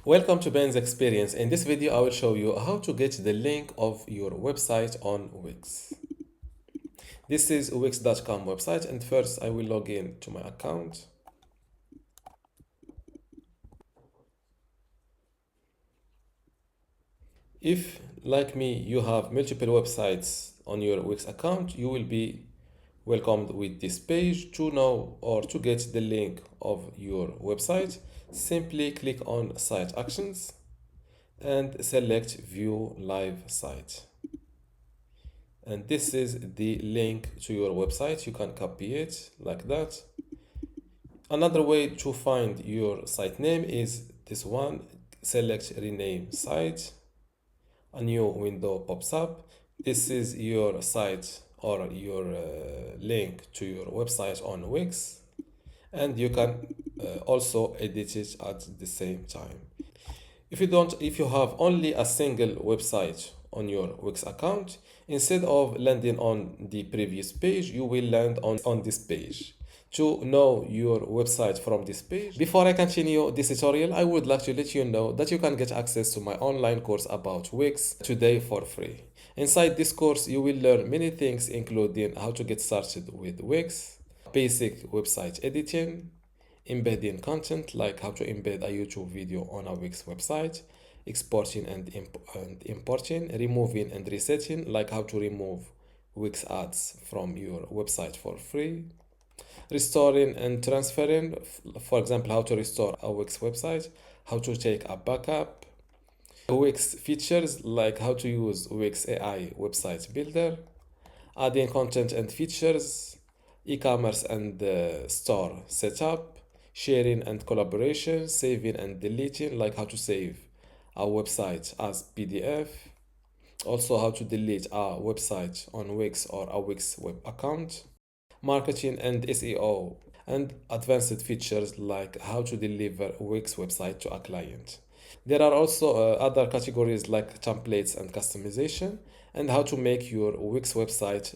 Welcome to Ben's Experience. In this video, I will show you how to get the link of your website on Wix. This is wix.com website, and first I will log in to my account. If, like me, you have multiple websites on your Wix account, you will be welcomed with this page. To know or to get the link of your website, simply click on Site Actions and select View Live Site. And this is the link to your website. You can copy it like that. Another way to find your site name is this one. Select Rename Site. A new window pops up. This is your site or your link to your website on Wix, and you can also edit it at the same time. If you have only a single website on your Wix account, instead of landing on the previous page, you will land on this page. To know your website from this page, before I continue this tutorial, I would like to let you know that you can get access to my online course about Wix today for free. Inside this course, you will learn many things, including how to get started with Wix, basic website editing, embedding content like how to embed a YouTube video on a Wix website, exporting and importing, removing and resetting like how to remove Wix ads from your website for free, restoring and transferring, for example, how to restore a Wix website, how to take a backup, Wix features like how to use Wix AI website builder, adding content and features, e-commerce and store setup, sharing and collaboration, saving and deleting, like how to save a website as PDF, also how to delete a website on Wix or a Wix web account, marketing and SEO, and advanced features like how to deliver Wix website to a client. There are also other categories like templates and customization, and how to make your Wix website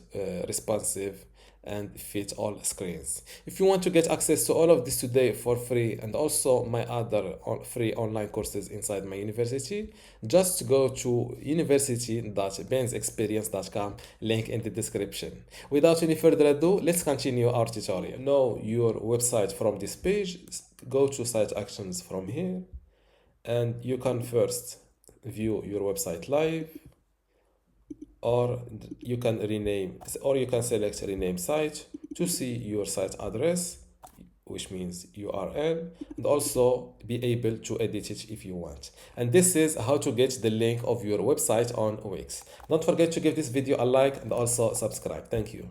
responsive and fit all screens. If you want to get access to all of this today for free, and also my other free online courses inside my university, just go to university.bensexperience.com, link in the description. Without any further ado, let's continue our tutorial. Know your website from this page. Go to Site Actions from here, and you can first view your website live, or you can select rename site to see your site address, which means URL, and also be able to edit it if you want. And this is how to get the link of your website on Wix. Don't forget to give this video a like and also subscribe. Thank you.